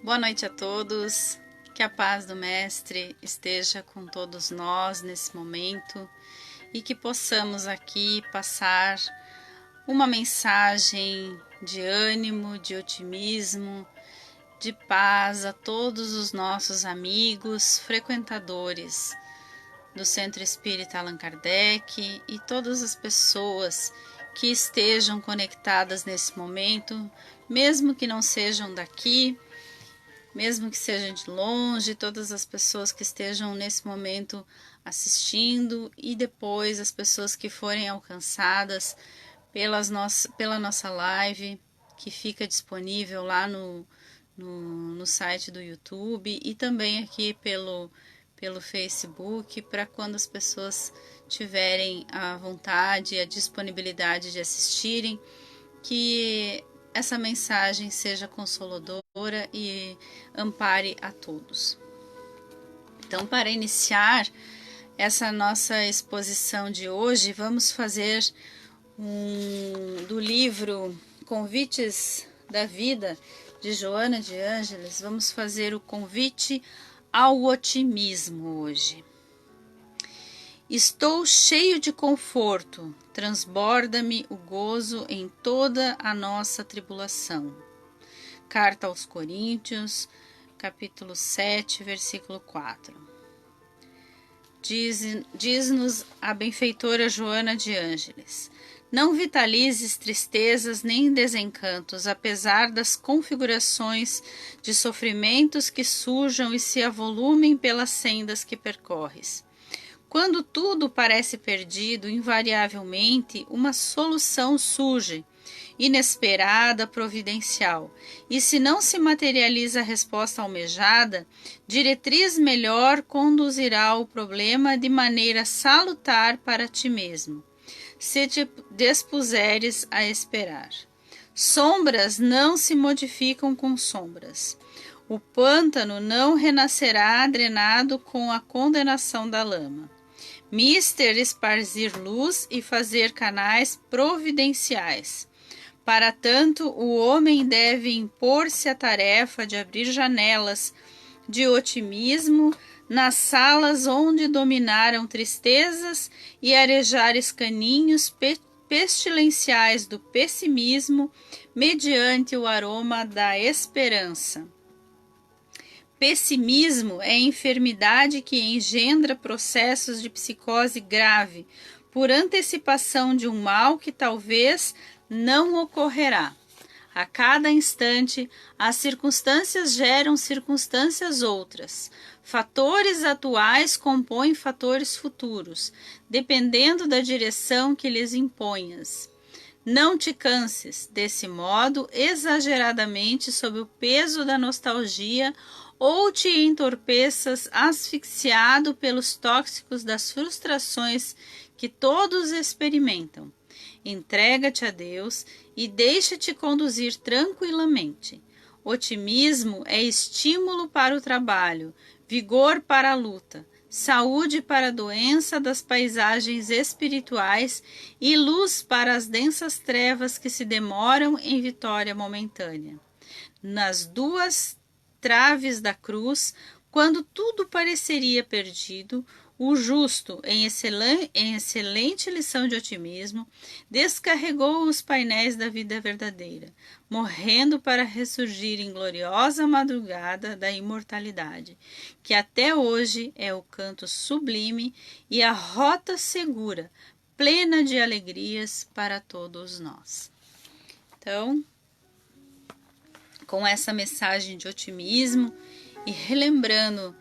Boa noite a todos, que a paz do Mestre esteja com todos nós nesse momento e que possamos aqui passar uma mensagem de ânimo, de otimismo, de paz a todos os nossos amigos, frequentadores do Centro Espírita Allan Kardec e todas as pessoas que estejam conectadas nesse momento, mesmo que não sejam daqui, mesmo que sejam de longe, todas as pessoas que estejam nesse momento assistindo e depois as pessoas que forem alcançadas pela nossa live, que fica disponível lá no site do YouTube e também aqui pelo Facebook, para quando as pessoas tiverem a vontade e a disponibilidade de assistirem, que essa mensagem seja consoladora e ampare a todos. Então, para iniciar essa nossa exposição de hoje, vamos fazer do livro Convites da Vida, de Joana de Ângeles, vamos fazer o convite ao otimismo hoje. Estou cheio de conforto, transborda-me o gozo em toda a nossa tribulação. Carta aos Coríntios, capítulo 7, versículo 4. Diz-nos a benfeitora Joana de Ângeles: não vitalizes tristezas nem desencantos, apesar das configurações de sofrimentos que surjam e se avolumem pelas sendas que percorres. Quando tudo parece perdido, invariavelmente uma solução surge, inesperada, providencial, e se não se materializa a resposta almejada, diretriz melhor conduzirá o problema de maneira salutar para ti mesmo, se te dispuseres a esperar. Sombras não se modificam com sombras. O pântano não renascerá drenado com a condenação da lama. Mister esparzir luz e fazer canais providenciais. Para tanto, o homem deve impor-se a tarefa de abrir janelas de otimismo nas salas onde dominaram tristezas e arejar escaninhos pestilenciais do pessimismo mediante o aroma da esperança. Pessimismo é enfermidade que engendra processos de psicose grave, por antecipação de um mal que talvez não ocorrerá. A cada instante, as circunstâncias geram circunstâncias outras. Fatores atuais compõem fatores futuros, dependendo da direção que lhes imponhas. Não te canses, desse modo, exageradamente sob o peso da nostalgia, ou te entorpeças asfixiado pelos tóxicos das frustrações que todos experimentam. Entrega-te a Deus e deixa-te conduzir tranquilamente. Otimismo é estímulo para o trabalho, vigor para a luta, saúde para a doença das paisagens espirituais e luz para as densas trevas que se demoram em vitória momentânea. Nas duas traves da cruz, quando tudo pareceria perdido, o justo, em excelente lição de otimismo, descarregou os painéis da vida verdadeira, morrendo para ressurgir em gloriosa madrugada da imortalidade, que até hoje é o canto sublime e a rota segura, plena de alegrias para todos nós. Então, com essa mensagem de otimismo e relembrando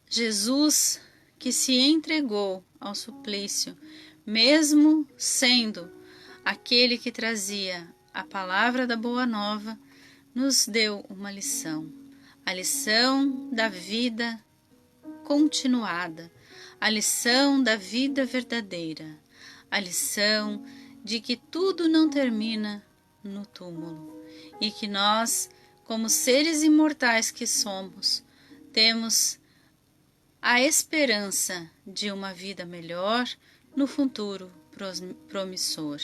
Jesus que se entregou ao suplício, mesmo sendo aquele que trazia a palavra da Boa Nova, nos deu uma lição, a lição da vida continuada, a lição da vida verdadeira, a lição de que tudo não termina no túmulo e que nós, como seres imortais que somos, temos a esperança de uma vida melhor no futuro promissor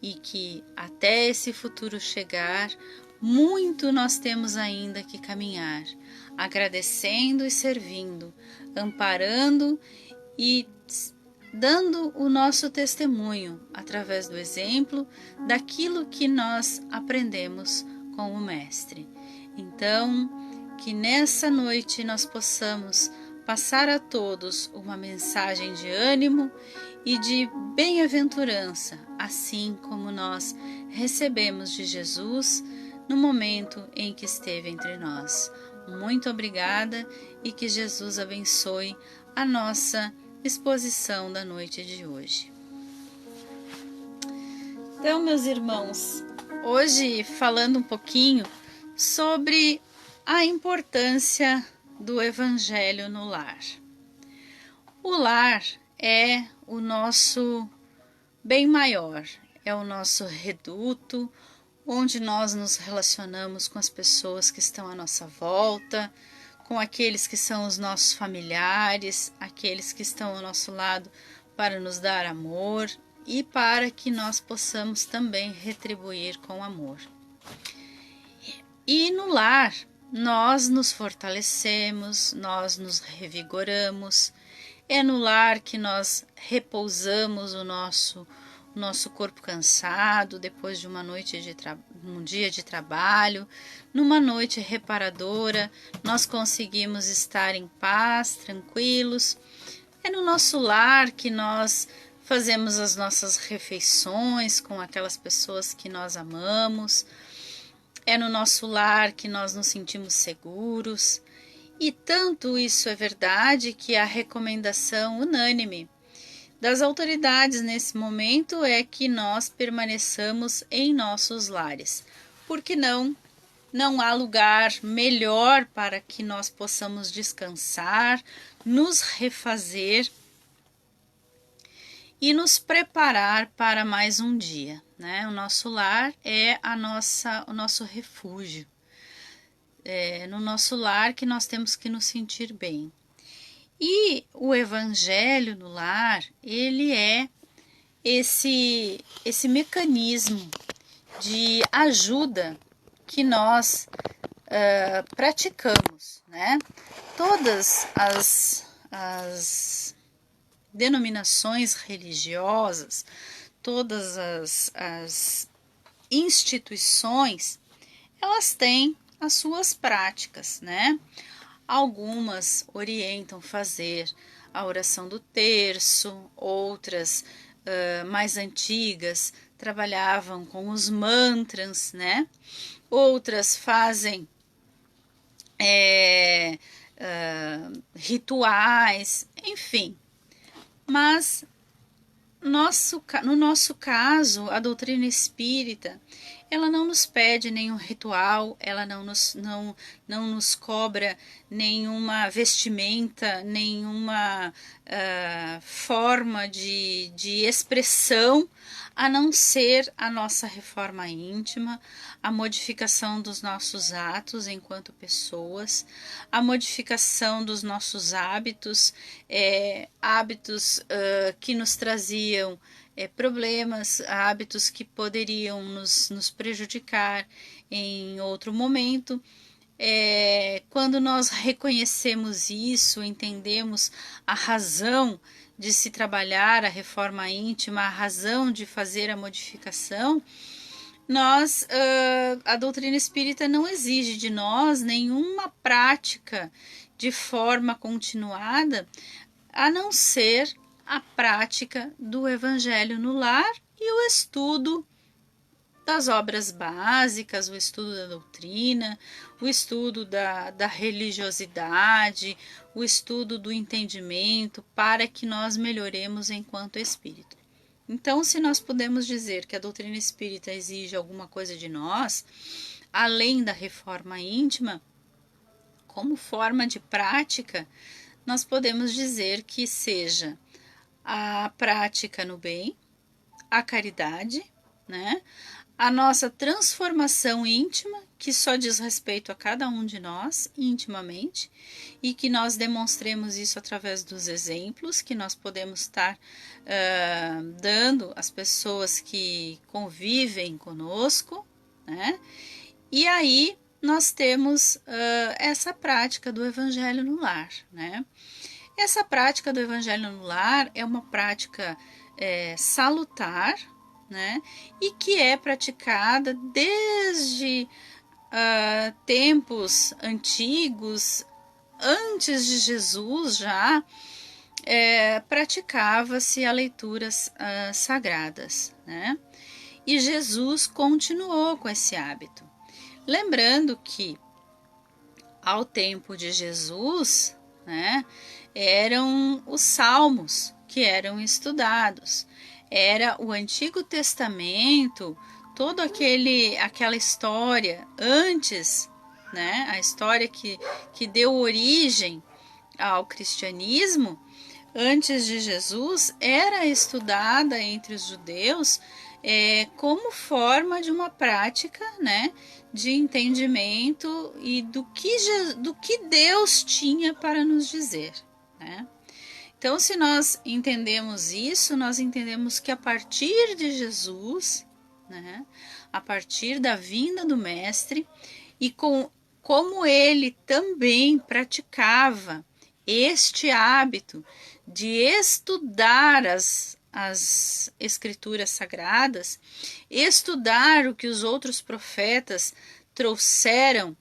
e que até esse futuro chegar muito nós temos ainda que caminhar, agradecendo e servindo, amparando e dando o nosso testemunho através do exemplo daquilo que nós aprendemos com o Mestre. Então, que nessa noite nós possamos passar a todos uma mensagem de ânimo e de bem-aventurança, assim como nós recebemos de Jesus no momento em que esteve entre nós. Muito obrigada e que Jesus abençoe a nossa exposição da noite de hoje. Então, meus irmãos, hoje falando um pouquinho sobre a importância do Evangelho no lar. O lar é o nosso bem maior, é o nosso reduto, onde nós nos relacionamos com as pessoas que estão à nossa volta, com aqueles que são os nossos familiares, aqueles que estão ao nosso lado para nos dar amor e para que nós possamos também retribuir com amor. E no lar, nós nos fortalecemos, nós nos revigoramos, é no lar que nós repousamos o nosso corpo cansado depois de uma noite um dia de trabalho, numa noite reparadora, nós conseguimos estar em paz, tranquilos. É no nosso lar que nós fazemos as nossas refeições com aquelas pessoas que nós amamos. É no nosso lar que nós nos sentimos seguros. E tanto isso é verdade que a recomendação unânime das autoridades nesse momento é que nós permaneçamos em nossos lares, porque não há lugar melhor para que nós possamos descansar, nos refazer e nos preparar para mais um dia, né? O nosso lar é o nosso refúgio, é no nosso lar que nós temos que nos sentir bem. E o Evangelho no lar, ele é esse mecanismo de ajuda que nós praticamos, né? Todas as denominações religiosas, todas as instituições, elas têm as suas práticas, né? Algumas orientam fazer a oração do terço, outras mais antigas trabalhavam com os mantras, né? Outras fazem rituais, enfim. Mas no nosso caso, a doutrina espírita, ela não nos pede nenhum ritual, ela não nos cobra nenhuma vestimenta, nenhuma forma de expressão, a não ser a nossa reforma íntima, a modificação dos nossos atos enquanto pessoas, a modificação dos nossos hábitos, hábitos que nos traziam problemas, hábitos que poderiam nos prejudicar em outro momento. Quando nós reconhecemos isso, entendemos a razão de se trabalhar a reforma íntima, a razão de fazer a modificação, a doutrina espírita não exige de nós nenhuma prática de forma continuada, a não ser a prática do Evangelho no lar e o estudo das obras básicas, o estudo da doutrina, o estudo da religiosidade, o estudo do entendimento, para que nós melhoremos enquanto espírito. Então, se nós podemos dizer que a doutrina espírita exige alguma coisa de nós, além da reforma íntima, como forma de prática, nós podemos dizer que seja a prática no bem, a caridade, né? A nossa transformação íntima, que só diz respeito a cada um de nós intimamente, e que nós demonstremos isso através dos exemplos que nós podemos estar dando às pessoas que convivem conosco, né? E aí nós temos essa prática do Evangelho no lar, né? Essa prática do Evangelho no lar é uma prática salutar, né? E que é praticada desde tempos antigos, antes de Jesus já, praticava-se a leituras sagradas, né? E Jesus continuou com esse hábito. Lembrando que ao tempo de Jesus, né, eram os salmos que eram estudados, era o Antigo Testamento, toda aquela história antes, né, a história que deu origem ao cristianismo, antes de Jesus, era estudada entre os judeus como forma de uma prática, né, de entendimento e do que Deus tinha para nos dizer, né? Então, se nós entendemos isso, nós entendemos que a partir de Jesus, né, a partir da vinda do Mestre, e como ele também praticava este hábito de estudar as escrituras sagradas, estudar o que os outros profetas trouxeram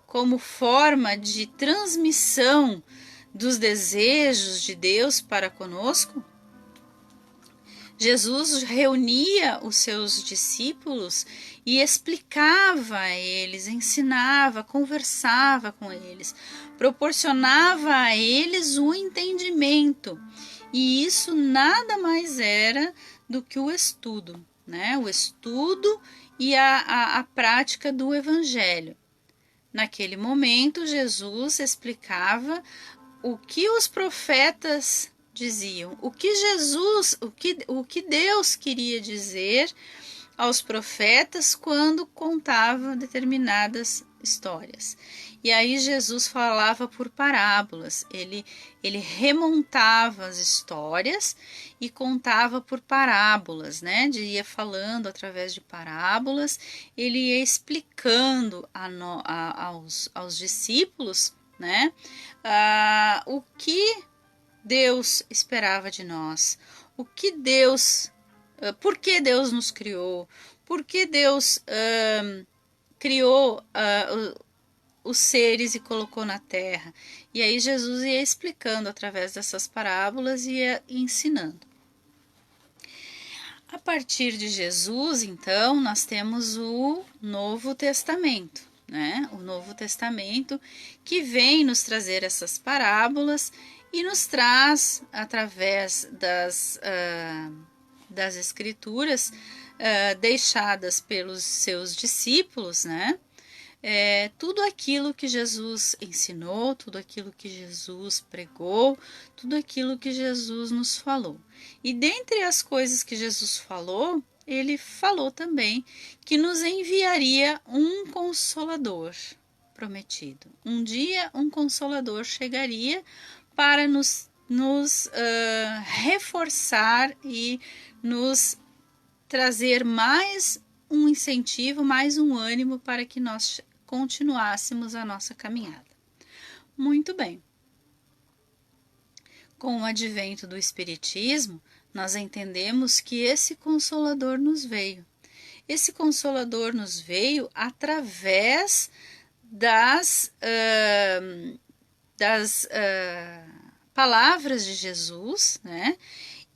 como forma de transmissão dos desejos de Deus para conosco, Jesus reunia os seus discípulos e explicava a eles, ensinava, conversava com eles, proporcionava a eles o entendimento. E isso nada mais era do que o estudo, né? O estudo e a prática do Evangelho. Naquele momento, Jesus explicava o que os profetas diziam, o que Deus queria dizer aos profetas quando contava determinadas histórias. E aí Jesus falava por parábolas, ele remontava as histórias e contava por parábolas, né? Ia falando através de parábolas, ele ia explicando aos discípulos, né? O que Deus esperava de nós, por que Deus nos criou, por que Deus criou os seres e colocou na terra. E aí Jesus ia explicando através dessas parábolas e ia ensinando. A partir de Jesus, então, nós temos o Novo Testamento, né? O Novo Testamento que vem nos trazer essas parábolas e nos traz, através das escrituras deixadas pelos seus discípulos, né? Tudo aquilo que Jesus ensinou, tudo aquilo que Jesus pregou, tudo aquilo que Jesus nos falou. E dentre as coisas que Jesus falou, ele falou também que nos enviaria um Consolador prometido. Um dia um Consolador chegaria para nos reforçar e nos trazer mais um incentivo, mais um ânimo para que nós continuássemos a nossa caminhada. Muito bem. Com o advento do Espiritismo, nós entendemos que esse Consolador nos veio. Esse Consolador nos veio através das palavras de Jesus, né?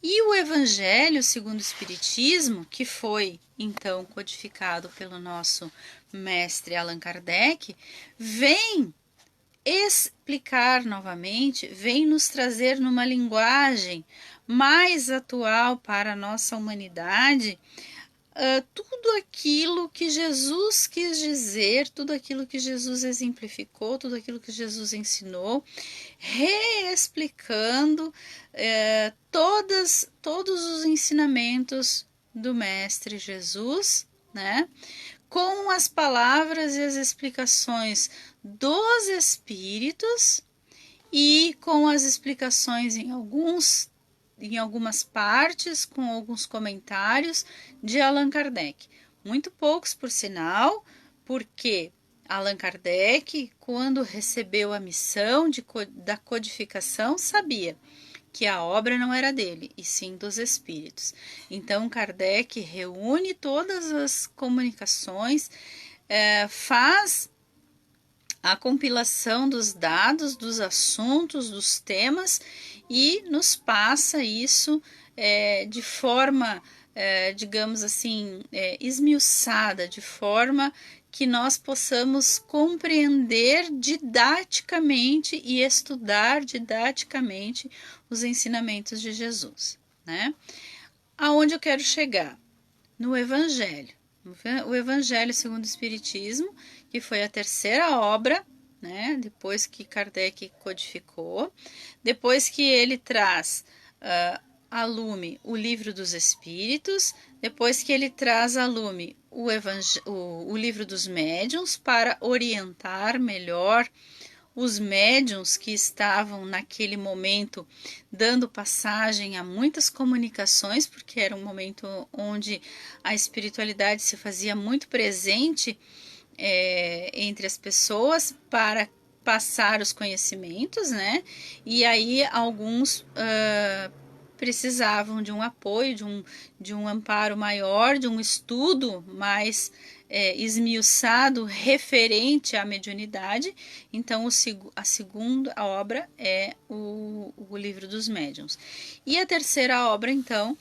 E o Evangelho segundo o Espiritismo, que foi então codificado pelo nosso mestre Allan Kardec, vem explicar novamente, vem nos trazer numa linguagem mais atual para a nossa humanidade tudo aquilo que Jesus quis dizer, tudo aquilo que Jesus exemplificou, tudo aquilo que Jesus ensinou, reexplicando todos os ensinamentos do Mestre Jesus, né? Com as palavras e as explicações dos Espíritos e com as explicações em algumas partes, com alguns comentários de Allan Kardec. Muito poucos, por sinal, porque Allan Kardec, quando recebeu a missão da codificação, sabia que a obra não era dele, e sim dos espíritos. Então, Kardec reúne todas as comunicações, faz a compilação dos dados, dos assuntos, dos temas e nos passa isso de forma, digamos assim, esmiuçada, de forma que nós possamos compreender didaticamente e estudar didaticamente os ensinamentos de Jesus, né? Aonde eu quero chegar? No Evangelho. O Evangelho segundo o Espiritismo, que foi a terceira obra, né? Depois que Kardec codificou, depois que ele traz a lume o Livro dos Espíritos, depois que ele traz a lume o Livro dos Médiuns para orientar melhor os médiuns que estavam naquele momento dando passagem a muitas comunicações, porque era um momento onde a espiritualidade se fazia muito presente entre as pessoas para passar os conhecimentos, né? E aí alguns precisavam de um apoio, de um amparo maior, de um estudo mais esmiuçado referente à mediunidade. Então, a segunda obra é o Livro dos Médiuns. E a terceira obra, então,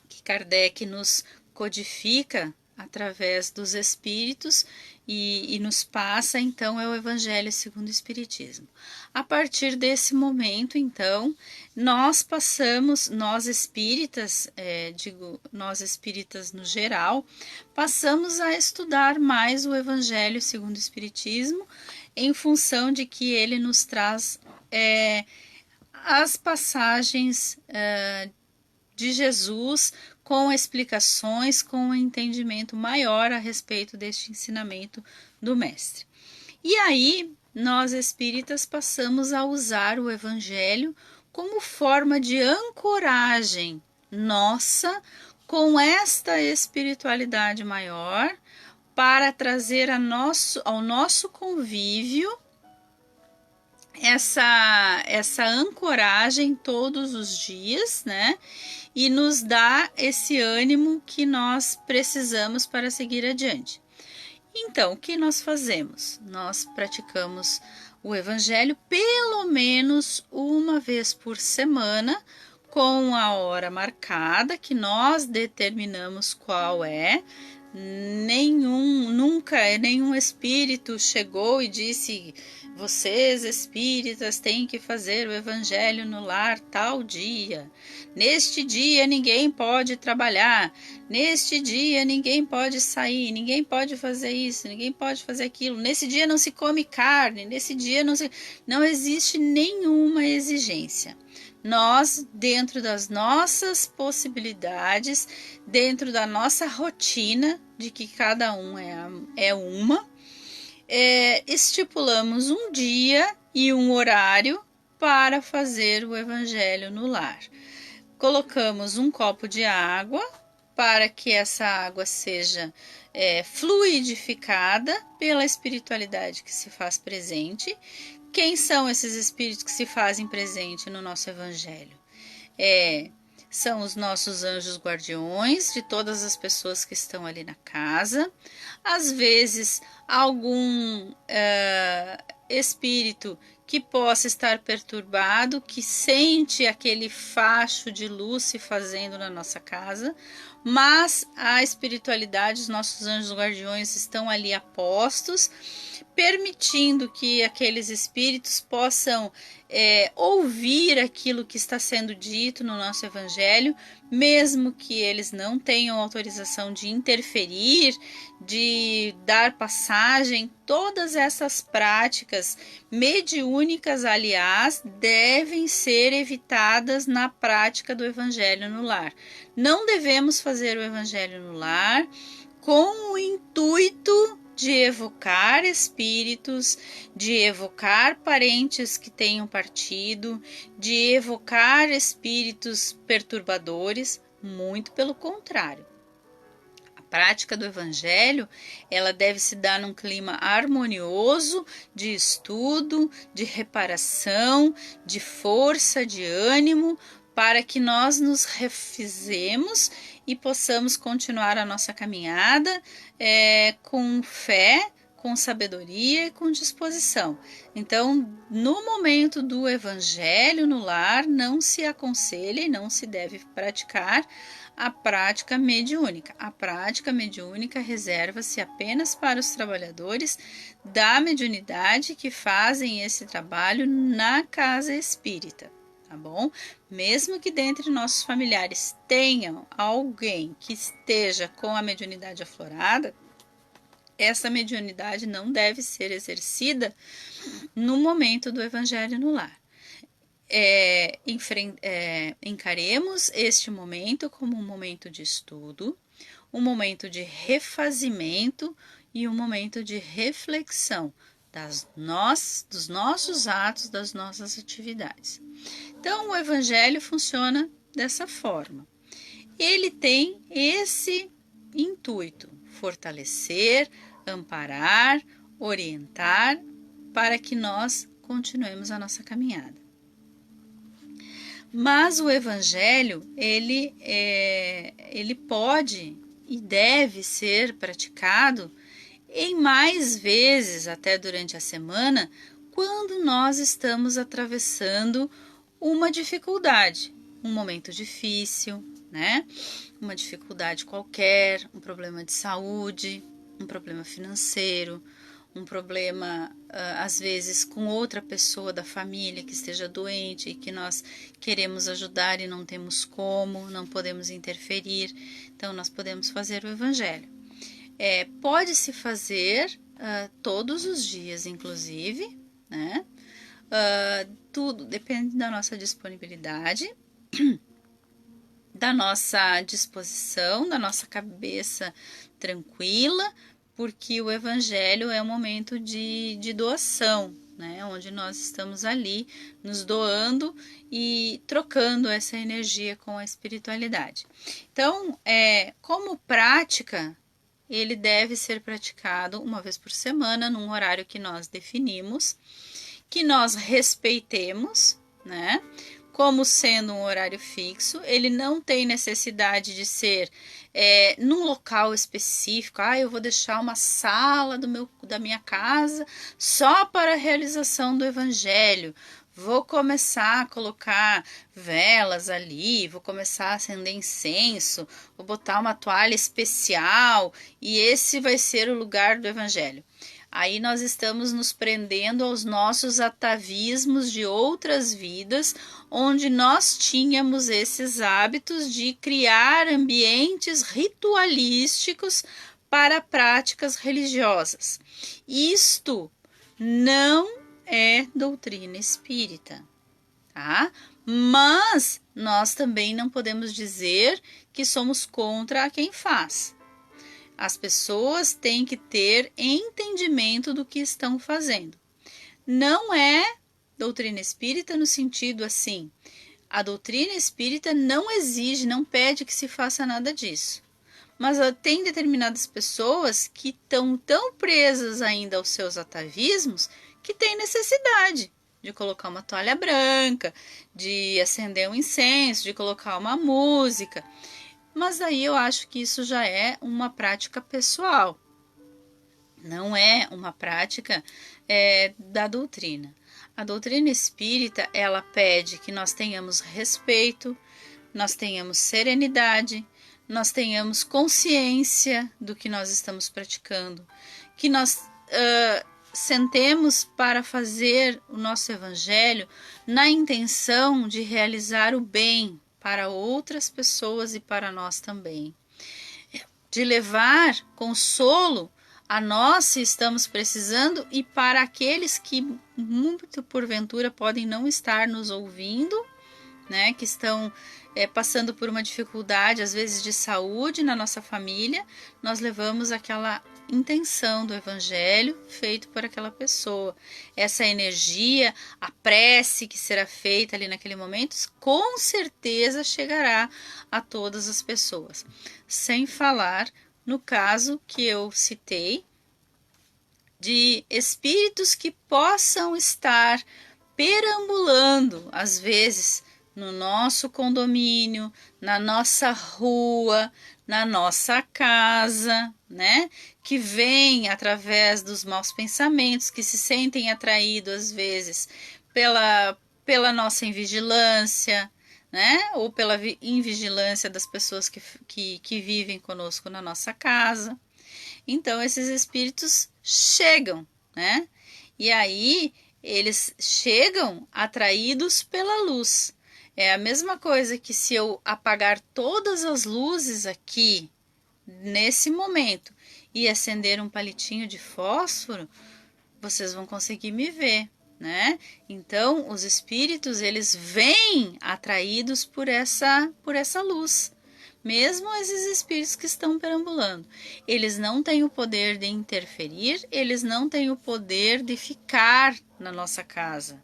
que Kardec nos codifica através dos espíritos e nos passa, então, é o Evangelho segundo o Espiritismo. A partir desse momento, então, nós passamos, nós espíritas, nós espíritas no geral, passamos a estudar mais o Evangelho segundo o Espiritismo, em função de que ele nos traz as passagens de Jesus com explicações, com um entendimento maior a respeito deste ensinamento do Mestre. E aí, nós espíritas passamos a usar o Evangelho como forma de ancoragem nossa com essa espiritualidade maior para trazer ao nosso convívio essa ancoragem todos os dias, né? E nos dá esse ânimo que nós precisamos para seguir adiante. Então, o que nós fazemos? Nós praticamos o Evangelho pelo menos uma vez por semana, com a hora marcada, que nós determinamos qual é. Nunca nenhum espírito chegou e disse: vocês espíritas têm que fazer o Evangelho no lar tal dia. Neste dia ninguém pode trabalhar. Neste dia ninguém pode sair. Ninguém pode fazer isso. Ninguém pode fazer aquilo. Nesse dia não se come carne. Nesse dia não existe nenhuma exigência. Nós, dentro das nossas possibilidades, dentro da nossa rotina, de que cada um é uma, estipulamos um dia e um horário para fazer o Evangelho no lar. Colocamos um copo de água para que essa água seja fluidificada pela espiritualidade que se faz presente. Quem são esses espíritos que se fazem presente no nosso Evangelho? São os nossos anjos guardiões de todas as pessoas que estão ali na casa. Às vezes, algum espírito que possa estar perturbado, que sente aquele facho de luz se fazendo na nossa casa, mas a espiritualidade, os nossos anjos guardiões estão ali a postos, permitindo que aqueles espíritos possam ouvir aquilo que está sendo dito no nosso Evangelho, mesmo que eles não tenham autorização de interferir, de dar passagem. Todas essas práticas mediúnicas, aliás, devem ser evitadas na prática do Evangelho no lar. Não devemos fazer o Evangelho no lar com o intuito de evocar espíritos, de evocar parentes que tenham partido, de evocar espíritos perturbadores, muito pelo contrário. A Prática do Evangelho, ela deve se dar num clima harmonioso de estudo, de reparação, de força, de ânimo, para que nós nos refizemos e possamos continuar a nossa caminhada com fé, com sabedoria e com disposição. Então, no momento do Evangelho no lar, não se aconselha e não se deve praticar a prática mediúnica. A prática mediúnica reserva-se apenas para os trabalhadores da mediunidade que fazem esse trabalho na casa espírita, tá bom? Mesmo que dentre nossos familiares tenham alguém que esteja com a mediunidade aflorada, essa mediunidade não deve ser exercida no momento do Evangelho no lar. Encaremos este momento como um momento de estudo, um momento de refazimento e um momento de reflexão dos nossos atos, das nossas atividades. Então, o Evangelho funciona dessa forma. Ele tem esse intuito: fortalecer, amparar, orientar, para que nós continuemos a nossa caminhada. Mas o Evangelho, ele pode e deve ser praticado em mais vezes, até durante a semana, quando nós estamos atravessando uma dificuldade, um momento difícil, né? Uma dificuldade qualquer, um problema de saúde, um problema financeiro, um problema, às vezes, com outra pessoa da família que esteja doente e que nós queremos ajudar e não temos como, não podemos interferir. Então, nós podemos fazer o Evangelho. Pode-se fazer todos os dias, inclusive, né? Tudo depende da nossa disponibilidade, da nossa disposição, da nossa cabeça tranquila, porque o Evangelho é um momento de doação, né? Onde nós estamos ali nos doando e trocando essa energia com a espiritualidade. Então, como prática, ele deve ser praticado uma vez por semana, num horário que nós definimos, que nós respeitemos, né? Como sendo um horário fixo, ele não tem necessidade de ser num local específico. Eu vou deixar uma sala da minha casa só para a realização do Evangelho. Vou começar a colocar velas ali, vou começar a acender incenso, vou botar uma toalha especial e esse vai ser o lugar do Evangelho. Aí nós estamos nos prendendo aos nossos atavismos de outras vidas, onde nós tínhamos esses hábitos de criar ambientes ritualísticos para práticas religiosas. Isto não é doutrina espírita, tá? Mas nós também não podemos dizer que somos contra quem faz. As pessoas têm que ter entendimento do que estão fazendo. Não é doutrina espírita no sentido assim. A doutrina espírita não exige, não pede que se faça nada disso. Mas tem determinadas pessoas que estão tão presas ainda aos seus atavismos que têm necessidade de colocar uma toalha branca, de acender um incenso, de colocar uma música. Mas aí eu acho que isso já é uma prática pessoal, não é uma prática da doutrina. A doutrina espírita, ela pede que nós tenhamos respeito, nós tenhamos serenidade, nós tenhamos consciência do que nós estamos praticando, que nós sentemos para fazer o nosso Evangelho na intenção de realizar o bem para outras pessoas e para nós também, de levar consolo a nós se estamos precisando e para aqueles que muito porventura podem não estar nos ouvindo, né, que estão passando por uma dificuldade, às vezes de saúde na nossa família, nós levamos aquela intenção do Evangelho feito por aquela pessoa. Essa energia, a prece que será feita ali naquele momento, com certeza chegará a todas as pessoas. Sem falar no caso que eu citei, de espíritos que possam estar perambulando, às vezes, no nosso condomínio, na nossa rua, na nossa casa, né? Que vêm através dos maus pensamentos, que se sentem atraídos, às vezes, pela nossa invigilância, né? Ou pela invigilância das pessoas que vivem conosco na nossa casa. Então, esses espíritos chegam, né? E aí, eles chegam atraídos pela luz. É a mesma coisa que se eu apagar todas as luzes aqui, nesse momento, e acender um palitinho de fósforo, vocês vão conseguir me ver, né? Então, os espíritos, eles vêm atraídos por essa luz. Mesmo esses espíritos que estão perambulando, eles não têm o poder de interferir, eles não têm o poder de ficar na nossa casa.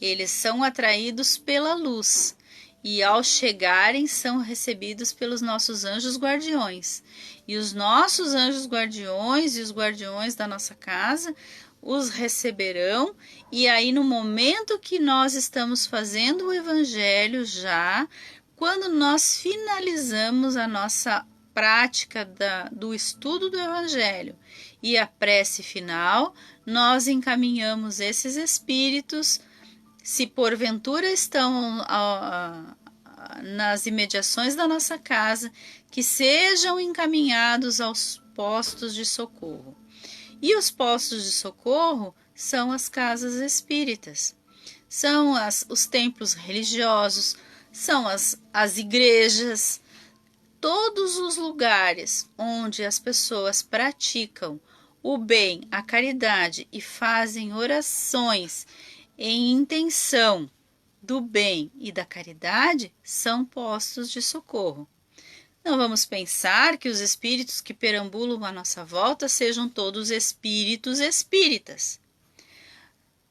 Eles são atraídos pela luz e, ao chegarem, são recebidos pelos nossos anjos guardiões. E os nossos anjos guardiões e os guardiões da nossa casa os receberão, e aí no momento que nós estamos fazendo o evangelho já, quando nós finalizamos a nossa prática do estudo do evangelho e a prece final, nós encaminhamos esses espíritos, se porventura estão nas imediações da nossa casa, que sejam encaminhados aos postos de socorro. E os postos de socorro são as casas espíritas, são os templos religiosos, são as igrejas, todos os lugares onde as pessoas praticam o bem, a caridade e fazem orações em intenção do bem e da caridade, são postos de socorro. Não vamos pensar que os espíritos que perambulam à nossa volta sejam todos espíritos espíritas.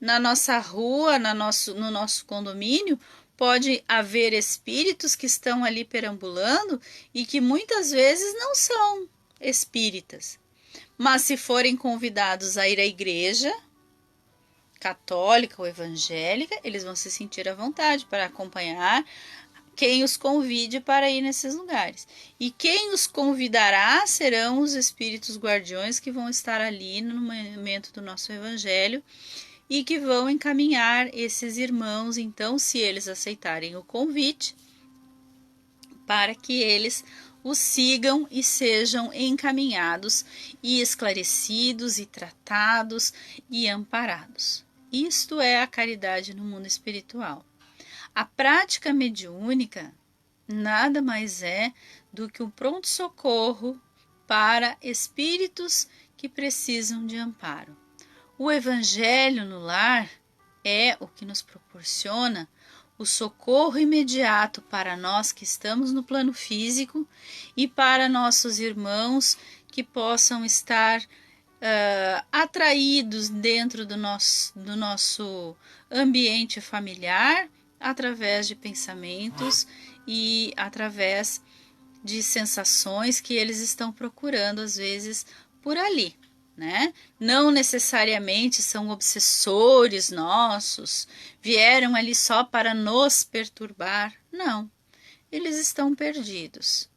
Na nossa rua, no nosso condomínio, pode haver espíritos que estão ali perambulando e que muitas vezes não são espíritas. Mas se forem convidados a ir à igreja católica ou evangélica, eles vão se sentir à vontade para acompanhar quem os convide para ir nesses lugares. E quem os convidará serão os espíritos guardiões que vão estar ali no momento do nosso evangelho e que vão encaminhar esses irmãos, então, se eles aceitarem o convite, para que eles os sigam e sejam encaminhados e esclarecidos e tratados e amparados. Isto é a caridade no mundo espiritual. A prática mediúnica nada mais é do que um pronto-socorro para espíritos que precisam de amparo. O evangelho no lar é o que nos proporciona o socorro imediato para nós que estamos no plano físico e para nossos irmãos que possam estar atraídos dentro do nosso ambiente familiar, através de pensamentos e através de sensações que eles estão procurando, às vezes, por ali, né? Não necessariamente são obsessores nossos, vieram ali só para nos perturbar, não. Eles estão perdidos.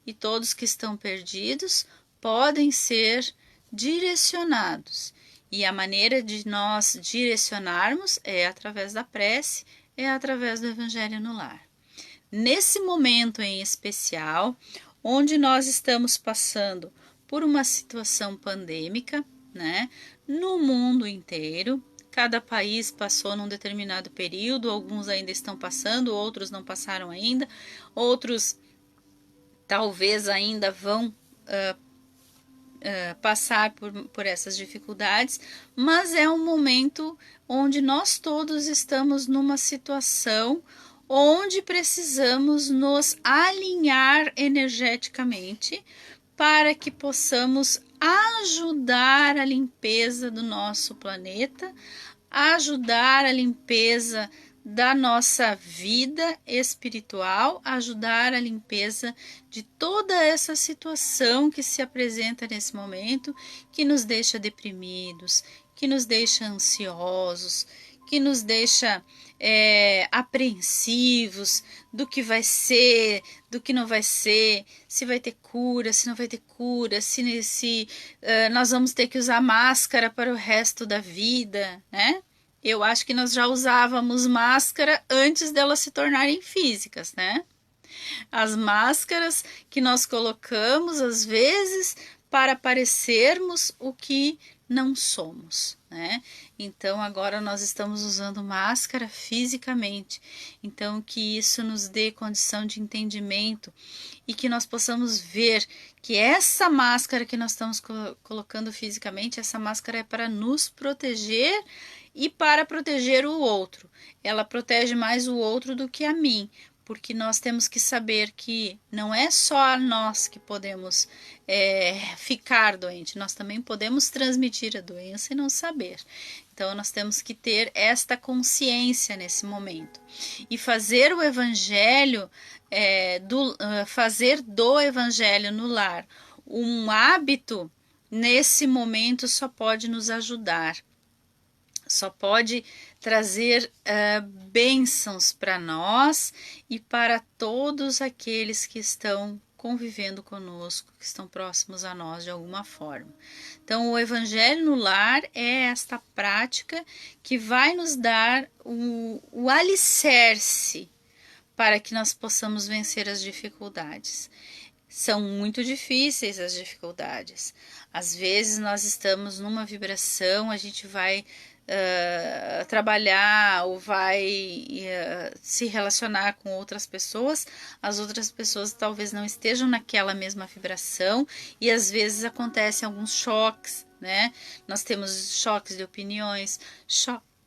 E todos que estão perdidos podem ser direcionados. E a maneira de nós direcionarmos é através da prece, é através do Evangelho no Lar. Nesse momento em especial, onde nós estamos passando por uma situação pandêmica, né, no mundo inteiro, cada país passou num determinado período, alguns ainda estão passando, outros não passaram ainda, outros talvez ainda vão passar por essas dificuldades, mas é um momento onde nós todos estamos numa situação onde precisamos nos alinhar energeticamente para que possamos ajudar a limpeza do nosso planeta, ajudar a limpeza da nossa vida espiritual, ajudar a limpeza de toda essa situação que se apresenta nesse momento, que nos deixa deprimidos, que nos deixa ansiosos, que nos deixa apreensivos do que vai ser, do que não vai ser, se vai ter cura, se não vai ter cura, se nós vamos ter que usar máscara para o resto da vida, né? Eu acho que nós já usávamos máscara antes delas se tornarem físicas, né? As máscaras que nós colocamos, às vezes, para parecermos o que não somos, né? Então, agora nós estamos usando máscara fisicamente. Então, que isso nos dê condição de entendimento e que nós possamos ver que essa máscara que nós estamos colocando fisicamente, essa máscara é para nos proteger e para proteger o outro. Ela protege mais o outro do que a mim, porque nós temos que saber que não é só nós que podemos ficar doente, nós também podemos transmitir a doença e não saber. Então, nós temos que ter esta consciência nesse momento e fazer o evangelho, fazer do evangelho no lar um hábito, nesse momento só pode nos ajudar. Só pode trazer bênçãos para nós e para todos aqueles que estão convivendo conosco, que estão próximos a nós de alguma forma. Então, o Evangelho no Lar é esta prática que vai nos dar o alicerce para que nós possamos vencer as dificuldades. São muito difíceis as dificuldades. Às vezes nós estamos numa vibração, a gente vai trabalhar ou vai se relacionar com outras pessoas, as outras pessoas talvez não estejam naquela mesma vibração e às vezes acontecem alguns choques, né? Nós temos choques de opiniões,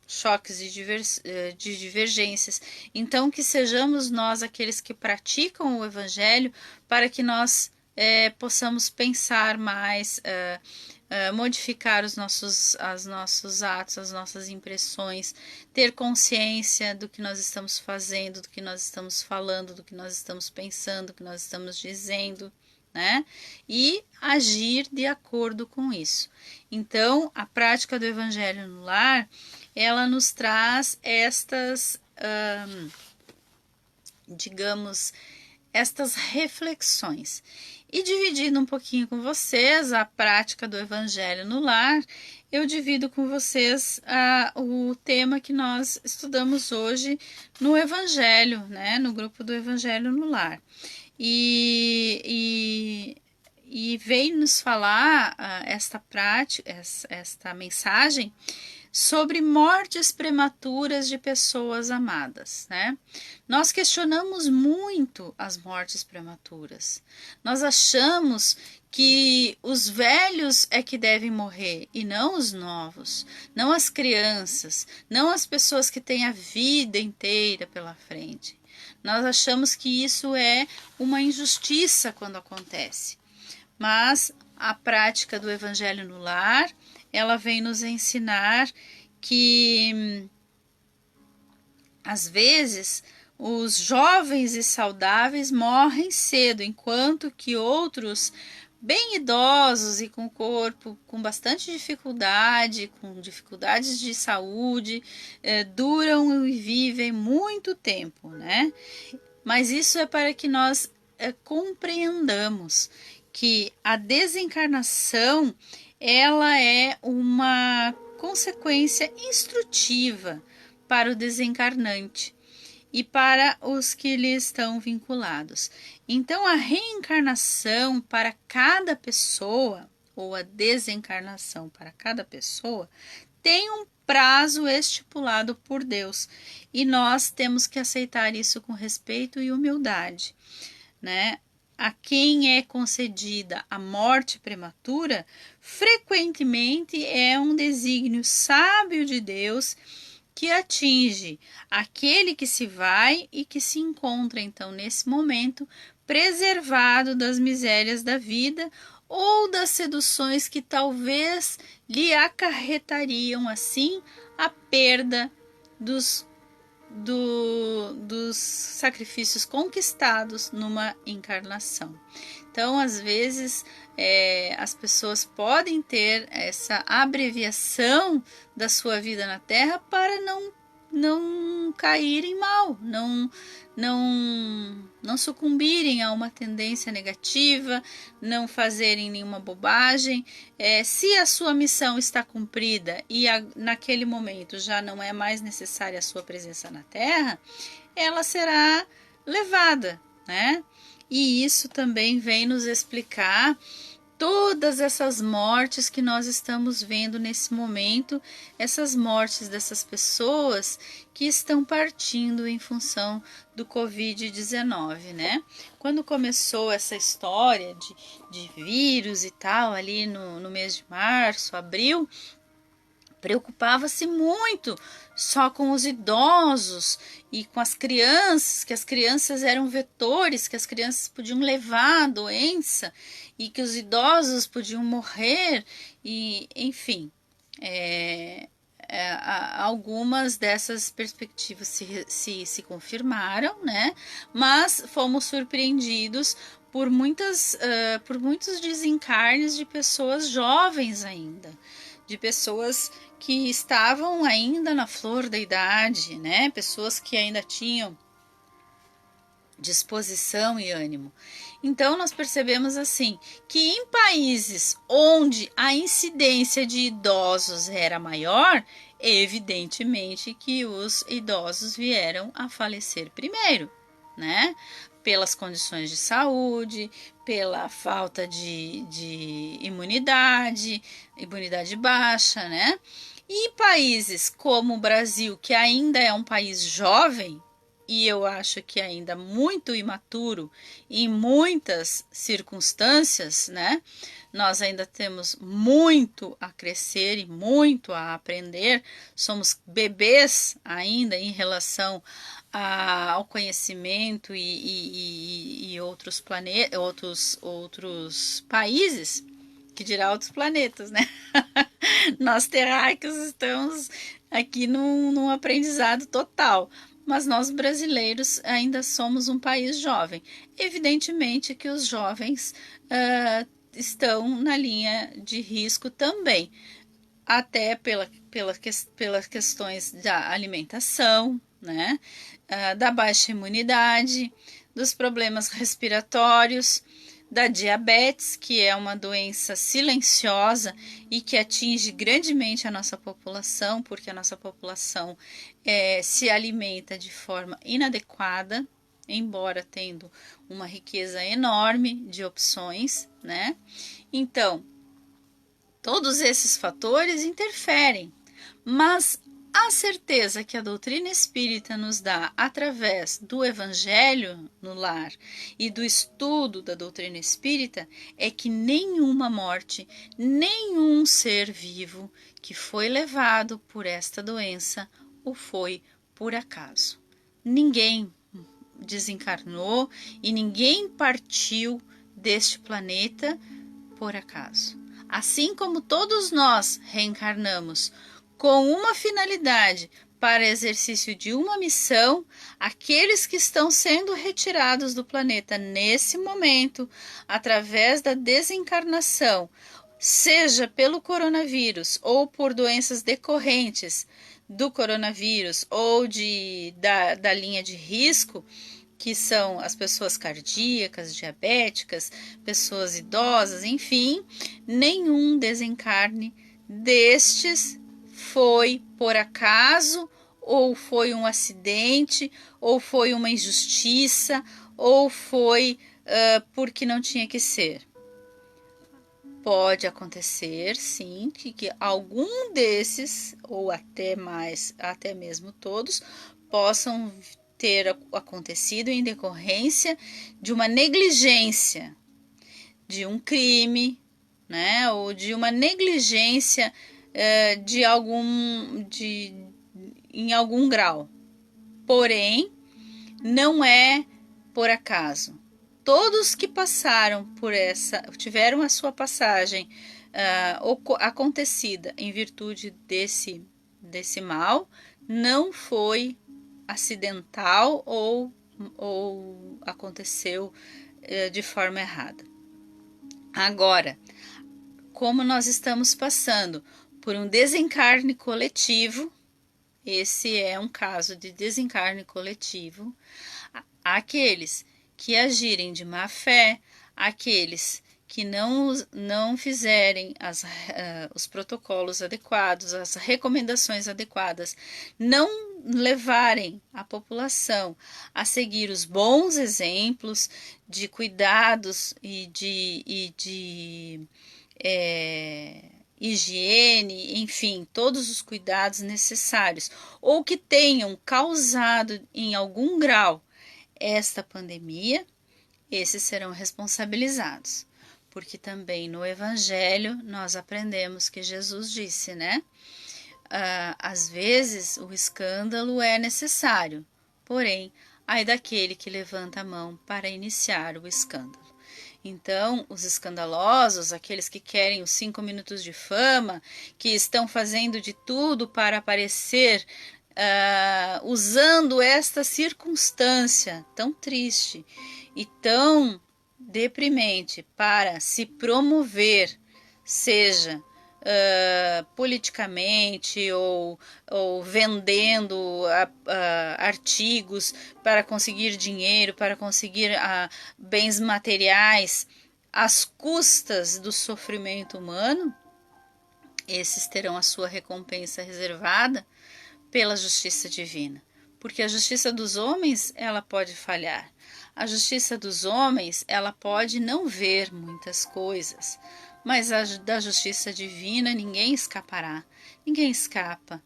choques de divergências. Então, que sejamos nós aqueles que praticam o Evangelho para que nós possamos pensar mais, modificar os nossos atos, as nossas impressões, ter consciência do que nós estamos fazendo, do que nós estamos falando, do que nós estamos pensando, do que nós estamos dizendo, né? E agir de acordo com isso. Então, a prática do Evangelho no Lar, ela nos traz estas, digamos, estas reflexões. E dividindo um pouquinho com vocês a prática do Evangelho no Lar, eu divido com vocês o tema que nós estudamos hoje no Evangelho, né? No grupo do Evangelho no Lar. E veio nos falar esta prática, esta mensagem sobre mortes prematuras de pessoas amadas, né? Nós questionamos muito as mortes prematuras. Nós achamos que os velhos é que devem morrer e não os novos, não as crianças, não as pessoas que têm a vida inteira pela frente. Nós achamos que isso é uma injustiça quando acontece. Mas a prática do Evangelho no Lar, ela vem nos ensinar que, às vezes, os jovens e saudáveis morrem cedo, enquanto que outros, bem idosos e com o corpo com bastante dificuldade, com dificuldades de saúde, duram e vivem muito tempo, né? Mas isso é para que nós compreendamos que a desencarnação, ela é uma consequência instrutiva para o desencarnante e para os que lhe estão vinculados. Então, a reencarnação para cada pessoa, ou a desencarnação para cada pessoa, tem um prazo estipulado por Deus, e nós temos que aceitar isso com respeito e humildade, né? A quem é concedida a morte prematura, frequentemente é um desígnio sábio de Deus que atinge aquele que se vai e que se encontra, então, nesse momento, preservado das misérias da vida ou das seduções que talvez lhe acarretariam, assim, a perda dos dos sacrifícios conquistados numa encarnação. Então, às vezes, as pessoas podem ter essa abreviação da sua vida na Terra para não caírem mal, não sucumbirem a uma tendência negativa, não fazerem nenhuma bobagem. Se a sua missão está cumprida e naquele momento já não é mais necessária a sua presença na Terra, ela será levada, né? E isso também vem nos explicar todas essas mortes que nós estamos vendo nesse momento, essas mortes dessas pessoas que estão partindo em função do Covid-19, né? Quando começou essa história de vírus e tal, ali no mês de março, abril, preocupava-se muito só com os idosos e com as crianças, que as crianças eram vetores, que as crianças podiam levar a doença e que os idosos podiam morrer, e enfim, algumas dessas perspectivas se confirmaram, né? Mas fomos surpreendidos por muitos desencarnes de pessoas jovens ainda, de pessoas que estavam ainda na flor da idade, né? Pessoas que ainda tinham disposição e ânimo. Então nós percebemos assim que em países onde a incidência de idosos era maior, evidentemente que os idosos vieram a falecer primeiro, né? Pelas condições de saúde, pela falta de imunidade baixa, né? E países como o Brasil, que ainda é um país jovem, e eu acho que ainda muito imaturo em muitas circunstâncias, né? Nós ainda temos muito a crescer e muito a aprender, somos bebês ainda em relação ao conhecimento e outros outros países, que dirá outros planetas, né? Nós terráqueos estamos aqui num aprendizado total, mas nós brasileiros ainda somos um país jovem. Evidentemente que os jovens estão na linha de risco também, até pelas questões da alimentação, né? Da baixa imunidade, dos problemas respiratórios, da diabetes, que é uma doença silenciosa e que atinge grandemente a nossa população, porque a nossa população se alimenta de forma inadequada, embora tendo uma riqueza enorme de opções, né? Então, todos esses fatores interferem, mas a certeza que a doutrina espírita nos dá através do Evangelho no lar e do estudo da doutrina espírita é que nenhuma morte, nenhum ser vivo que foi levado por esta doença o foi por acaso. Ninguém desencarnou e ninguém partiu deste planeta por acaso. Assim como todos nós reencarnamos com uma finalidade para exercício de uma missão, aqueles que estão sendo retirados do planeta nesse momento, através da desencarnação, seja pelo coronavírus ou por doenças decorrentes do coronavírus ou da linha de risco, que são as pessoas cardíacas, diabéticas, pessoas idosas, enfim, nenhum desencarne destes foi por acaso, ou foi um acidente, ou foi uma injustiça, ou foi porque não tinha que ser. Pode acontecer, sim, que algum desses, ou até mesmo todos, possam ter acontecido em decorrência de uma negligência, de um crime, né, ou de uma negligência em algum grau. Porém, não é por acaso. Todos que passaram por tiveram a sua passagem acontecida em virtude desse mal, não foi acidental ou aconteceu de forma errada. Agora, como nós estamos passando por um desencarne coletivo, esse é um caso de desencarne coletivo, aqueles que agirem de má fé, aqueles que não fizerem os protocolos adequados, as recomendações adequadas, não levarem a população a seguir os bons exemplos de cuidados e de higiene, enfim, todos os cuidados necessários, ou que tenham causado em algum grau esta pandemia, esses serão responsabilizados. Porque também no Evangelho nós aprendemos que Jesus disse, né? Às vezes o escândalo é necessário, porém, ai daquele que levanta a mão para iniciar o escândalo. Então, os escandalosos, aqueles que querem os 5 minutos de fama, que estão fazendo de tudo para aparecer, usando esta circunstância tão triste e tão deprimente para se promover, seja politicamente ou vendendo artigos para conseguir dinheiro, para conseguir bens materiais às custas do sofrimento humano, esses terão a sua recompensa reservada pela justiça divina. Porque a justiça dos homens, ela pode falhar. A justiça dos homens, ela pode não ver muitas coisas, mas da justiça divina ninguém escapará, ninguém escapa.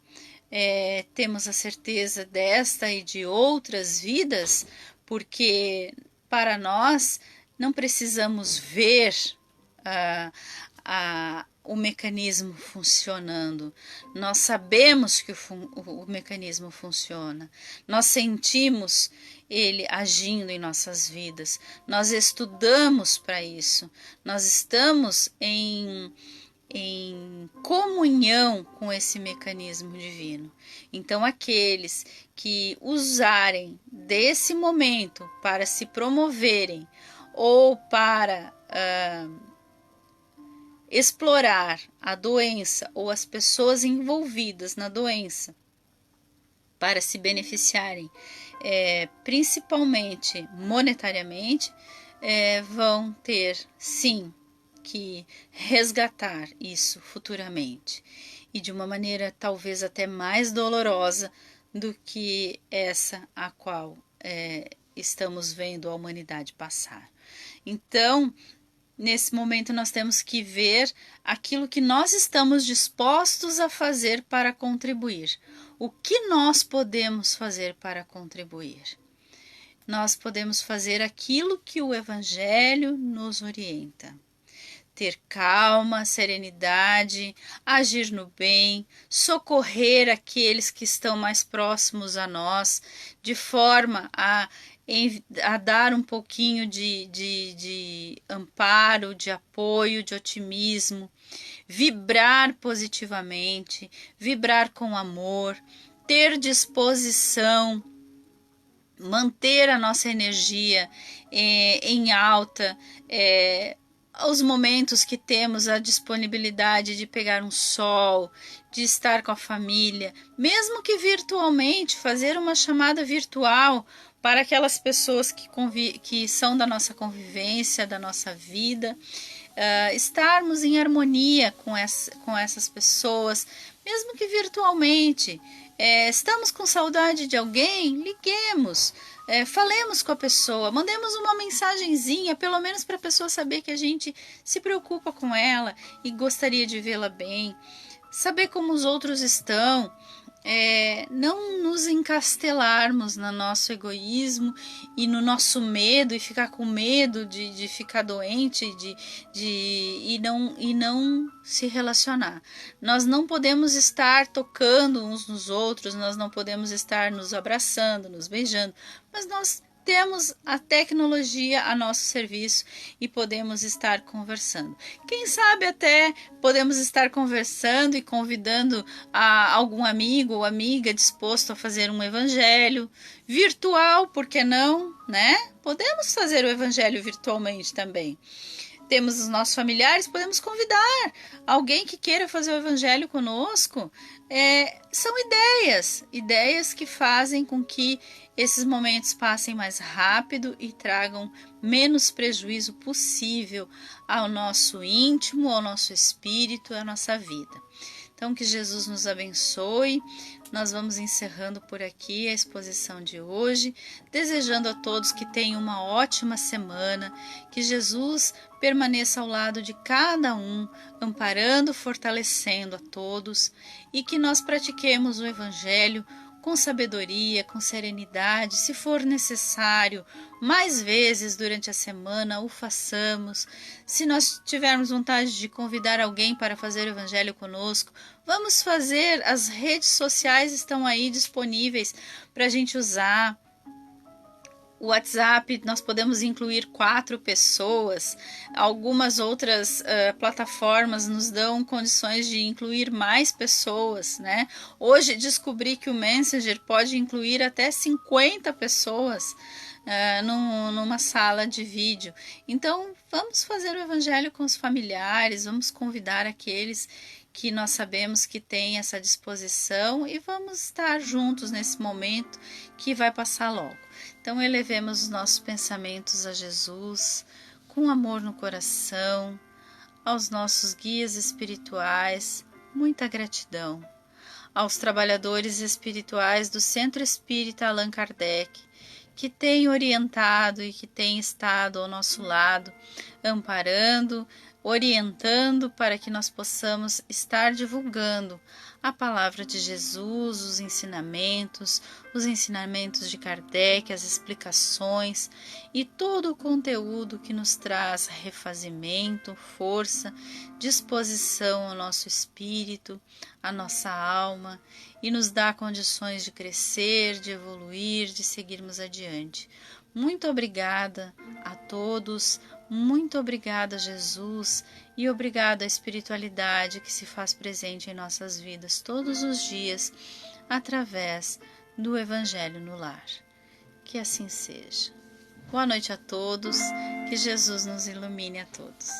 Temos a certeza desta e de outras vidas, porque para nós não precisamos ver o mecanismo funcionando. Nós sabemos que o mecanismo funciona. Nós sentimos ele agindo em nossas vidas. Nós estudamos para isso. Nós estamos em comunhão com esse mecanismo divino. Então, aqueles que usarem desse momento para se promoverem ou para explorar a doença ou as pessoas envolvidas na doença para se beneficiarem, principalmente monetariamente, vão ter sim que resgatar isso futuramente e de uma maneira talvez até mais dolorosa do que essa a qual estamos vendo a humanidade passar. Então, nesse momento nós temos que ver aquilo que nós estamos dispostos a fazer para contribuir. O que nós podemos fazer para contribuir? Nós podemos fazer aquilo que o Evangelho nos orienta. Ter calma, serenidade, agir no bem, socorrer aqueles que estão mais próximos a nós, de forma a dar um pouquinho de amparo, de apoio, de otimismo, vibrar positivamente, vibrar com amor, ter disposição, manter a nossa energia em alta, os momentos que temos a disponibilidade de pegar um sol, de estar com a família, mesmo que virtualmente, fazer uma chamada virtual para aquelas pessoas que são da nossa convivência, da nossa vida, estarmos em harmonia com essas pessoas, mesmo que virtualmente. Estamos com saudade de alguém? Liguemos, falemos com a pessoa, mandemos uma mensagenzinha, pelo menos para a pessoa saber que a gente se preocupa com ela e gostaria de vê-la bem, saber como os outros estão, não nos encastelarmos no nosso egoísmo e no nosso medo e ficar com medo de ficar doente e não se relacionar. Nós não podemos estar tocando uns nos outros, nós não podemos estar nos abraçando, nos beijando, mas nós temos a tecnologia a nosso serviço e podemos estar conversando. Quem sabe até podemos estar conversando e convidando algum amigo ou amiga disposto a fazer um evangelho virtual, por que não, né? Podemos fazer o evangelho virtualmente também. Temos os nossos familiares, podemos convidar alguém que queira fazer o evangelho conosco. São ideias que fazem com que esses momentos passem mais rápido e tragam menos prejuízo possível ao nosso íntimo, ao nosso espírito, à nossa vida. Então, que Jesus nos abençoe. Nós vamos encerrando por aqui a exposição de hoje, desejando a todos que tenham uma ótima semana, que Jesus permaneça ao lado de cada um, amparando, fortalecendo a todos, e que nós pratiquemos o Evangelho com sabedoria, com serenidade, se for necessário, mais vezes durante a semana o façamos. Se nós tivermos vontade de convidar alguém para fazer o evangelho conosco, vamos fazer. As redes sociais estão aí disponíveis para a gente usar. O WhatsApp, nós podemos incluir 4 pessoas. Algumas outras plataformas nos dão condições de incluir mais pessoas, né? Hoje descobri que o Messenger pode incluir até 50 pessoas numa sala de vídeo. Então, vamos fazer o evangelho com os familiares, vamos convidar aqueles que nós sabemos que tem essa disposição e vamos estar juntos nesse momento que vai passar logo. Então, elevemos os nossos pensamentos a Jesus, com amor no coração, aos nossos guias espirituais, muita gratidão, aos trabalhadores espirituais do Centro Espírita Allan Kardec, que têm orientado e que têm estado ao nosso lado, amparando, orientando para que nós possamos estar divulgando a palavra de Jesus, os ensinamentos de Kardec, as explicações e todo o conteúdo que nos traz refazimento, força, disposição ao nosso espírito, à nossa alma e nos dá condições de crescer, de evoluir, de seguirmos adiante. Muito obrigada a todos, muito obrigada, Jesus, e obrigada à espiritualidade que se faz presente em nossas vidas todos os dias, através do Evangelho no Lar. Que assim seja. Boa noite a todos, que Jesus nos ilumine a todos.